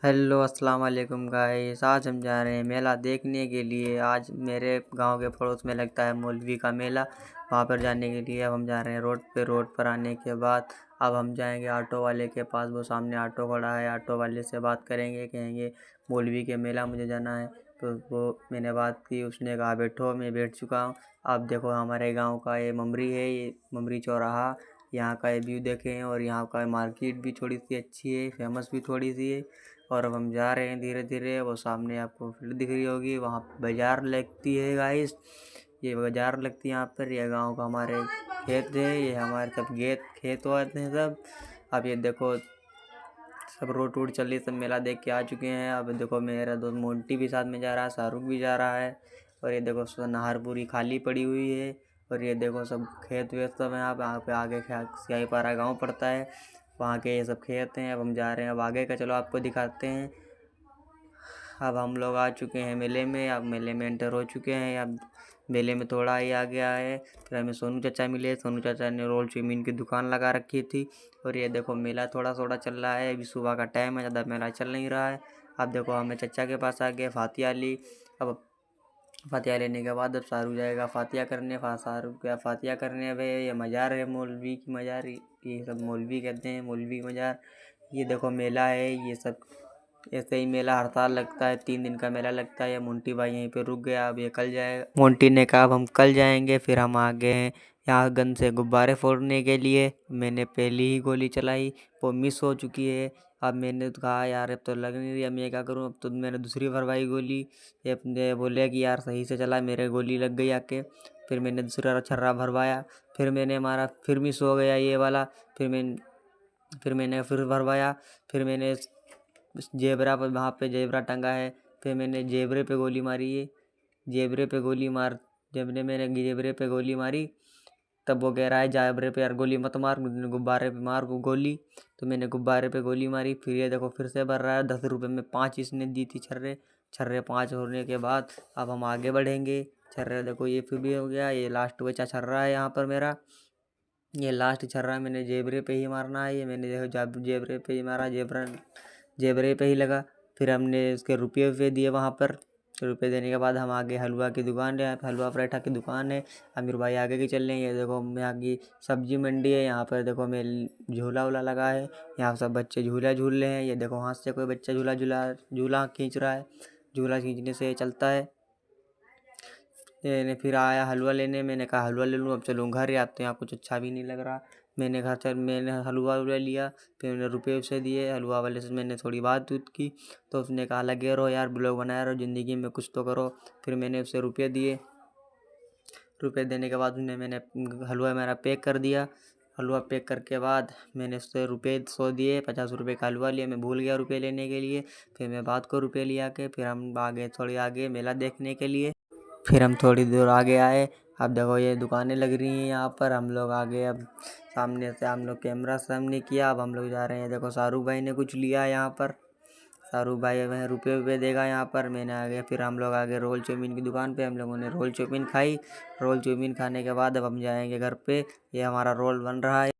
Hello अस्सलाम वालेकुम guys. आज हम जा रहे हैं मेला देखने के लिए। आज मेरे गांव के पड़ोस में लगता है मौलवी का मेला। वहां पर जाने के लिए अब हम जा रहे हैं रोड पर आने के बाद अब हम जाएंगे ऑटो वाले के पास। वो सामने ऑटो खड़ा है, ऑटो वाले से बात करेंगे, कहेंगे मौलवी के मेला मुझे जाना है। तो वो मैंने बात की, उसने कहा बैठो। मैं बैठ चुका हूँ। आप देखो हमारे गाँव का ये ममरी है, ये ममरी चौराहा। यहाँ का ये व्यू देखें और यहाँ का मार्केट भी थोड़ी सी अच्छी है, फेमस भी थोड़ी सी है। और अब हम जा रहे हैं धीरे धीरे। वो सामने आपको फील्ड दिख रही होगी, वहाँ बाजार लगती है गाइस। ये बाजार लगती है यहाँ पर। यह गांव का हमारे खेत है, ये हमारे सब खेत होते हैं सब। अब ये देखो सब रोड टूट चल रही, सब मेला देख के आ चुके हैं। अब देखो मेरा दोस्त मोंटी भी साथ में जा रहा है, शाहरुख भी जा रहा है। और ये देखो नहर पूरी खाली पड़ी हुई है। और ये देखो सब खेत वेत सब है। यहाँ पे आगे स्याही पारा गाँव पड़ता है, वहाँ के ये सब खेत हैं। अब हम जा रहे हैं अब आगे का, चलो आपको दिखाते हैं। अब हम लोग आ चुके हैं मेले में। अब मेले में एंटर हो चुके हैं। अब मेले में थोड़ा ही आ गया है, फिर हमें सोनू चाचा मिले। सोनू चाचा ने रोल चाउमीन की दुकान लगा रखी थी। और ये देखो मेला थोड़ा थोड़ा चल रहा है, अभी सुबह का टाइम है, ज़्यादा मेला चल नहीं रहा है। अब देखो हमें चाचा के पास आ गए, फातिया ली। अब फातिया लेने के बाद अब शाहरुख जाएगा फातिया करने। शाहरुख क्या फातिया करने। अब ये मज़ार है, मौलवी की मज़ार, ये सब मौलवी कहते हैं, मौलवी की मज़ार। ये देखो मेला है, ये सब ऐसे ही मेला हर साल लगता है, 3 दिन का मेला लगता है। मोंटी भाई यहीं पे रुक गया, अब ये कल जाएगा। मोंटी ने कहा अब हम कल जाएंगे। फिर हम आ गए हैं यहाँ गन से गुब्बारे फोड़ने के लिए। मैंने पहली ही गोली चलाई, वो मिस हो चुकी है। अब मैंने तो कहा यार अब तो लग नहीं रही, अब मैं क्या करूँ। अब तो मैंने दूसरी भरवाई गोली। ये अपने बोले कि यार सही से चला, मेरे गोली लग गई आके। फिर मैंने दूसरा छर्रा भरवाया, फिर मैंने मारा, फिर मिस हो गया ये वाला। फिर मैंने फिर भरवाया। फिर मैंने जेबरा पर, वहाँ पे जेबरा टंगा है, फिर मैंने जेबरे पे गोली मारी है। जेबरे पे गोली मार जब ने मैंने जेबरे पे गोली मारी, तब वो कह रहा है जेबरे पे यार गोली मत मार, गुब्बारे पे मार गोली। तो मैंने गुब्बारे पे गोली मारी। फिर ये देखो फिर से भर रहा है। 10 रुपये में 5 इसने दी थी छर्रे। छर्रे 5 होने के बाद अब हम आगे बढ़ेंगे। छर्रे देखो ये फिर भी हो गया, ये लास्ट बचा छर्रा है यहाँ पर मेरा। ये लास्ट छर्रा मैंने जेबरे पे ही मारना है। ये मैंने देखो जेबरे पे ही मारा, जेबरे पे ही लगा। फिर हमने उसके रुपये दिए वहाँ पर। रुपये देने के बाद हम आगे हलवा की दुकान है, हलवा पराठा की दुकान है। अमीर भाई आगे की चल रहे हैं। ये देखो यहाँ की सब्जी मंडी है, यहाँ पर देखो मैं झूला वूला लगा है, यहाँ सब बच्चे झूला झूल रहे हैं। ये देखो हाथ से कोई बच्चा झूला खींच रहा है, झूला खींचने से चलता है। ने फिर आया हलवा लेने, मैंने कहा हलवा ले लूँ, अब चलूँ घर। या तो यहाँ कुछ अच्छा भी नहीं लग रहा। मैंने हलवा लिया। फिर मैंने रुपये उसे दिए, हलवा वाले से मैंने थोड़ी बात उत की। तो उसने कहा लगे रहो यार, ब्लॉग बनाया रहो, ज़िंदगी में कुछ तो करो। फिर मैंने उसे रुपये दिए। रुपये देने के बाद मैंने हलवा मेरा पैक कर दिया। हलवा पैक करके बाद मैंने उससे रुपये 100 दिए, 50 रुपये का हलवा लिया। मैं भूल गया रुपये लेने के लिए। फिर मैं बात को रुपये लिया के फिर हम आगे थोड़ी आगे मेला देखने के लिए। फिर हम थोड़ी दूर आगे आए। अब देखो ये दुकानें लग रही हैं यहाँ पर। हम लोग आगे अब सामने से हम लोग कैमरा सामने किया। अब हम लोग जा रहे हैं। देखो शाहरुख भाई ने कुछ लिया यहाँ पर। शाहरुख भाई वह रुपये देगा यहाँ पर। मैंने आगे फिर हम लोग आगे रोल चाउमीन की दुकान पे हम लोगों ने रोल चाउमीन खाई। रोल चाउमीन खाने के बाद अब हम जाएंगे घर पे। ये हमारा रोल बन रहा है,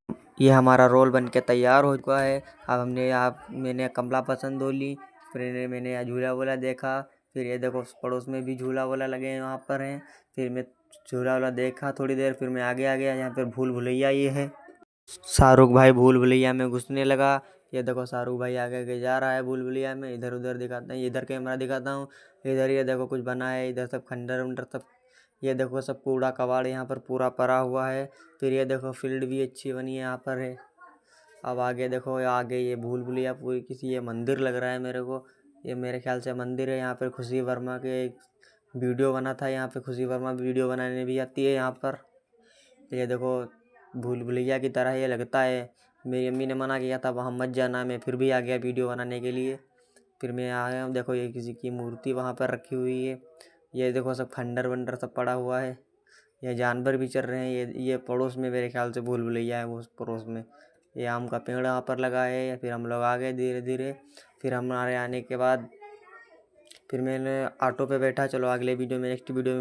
ये हमारा रोल बन के तैयार हो चुका है। अब मैंने कमला पसंद हो ली। फिर मैंने यहाँ झूला वूला देखा। फिर ये देखो पड़ोस में भी झूला वूला लगे हैं वहाँ पर हैं। फिर मैं झूला वूला देखा थोड़ी देर, फिर मैं आगे आ गया। यहाँ पर भूल भुलैया ये है। शाहरुख भाई भूल भुलैया में घुसने लगा। ये देखो शाहरुख भाई आगे आगे जा रहा है भूल भुलैया में। इधर उधर दिखाता है, इधर कैमरा दिखाता हूँ। इधर ये देखो कुछ बना है, इधर सब खंडर उंडर सब। ये देखो सब कूड़ा कबाड़ यहाँ पर पूरा पड़ा हुआ है। फिर ये देखो फील्ड भी अच्छी बनी है यहाँ पर है। अब आगे देखो आगे ये भूल भुलैया पूरी किसी ये मंदिर लग रहा है मेरे को। ये मेरे ख्याल से मंदिर है। यहाँ पर खुशी वर्मा के एक वीडियो बना था। यहाँ पे खुशी वर्मा वीडियो बनाने भी आती है यहाँ पर। ये देखो भूल भुलैया की तरह ये लगता है। मेरी अम्मी ने मना किया था वहाँ मत जाना, मैं फिर भी आ गया वीडियो बनाने के लिए। फिर मैं आ गया। देखो ये किसी की मूर्ति वहाँ पर रखी हुई है। ये देखो सब खंडर वंडर सब पड़ा हुआ है। ये जानवर भी चल रहे हैं। ये पड़ोस में मेरे ख्याल से भूल भुलैया है, वो पड़ोस में। ये आम का पेड़ यहाँ पर लगा है। फिर हम लोग आ गए धीरे धीरे। फिर हमारे आने के बाद फिर मैंने ऑटो पे बैठा। चलो अगले वीडियो में नेक्स्ट वीडियो में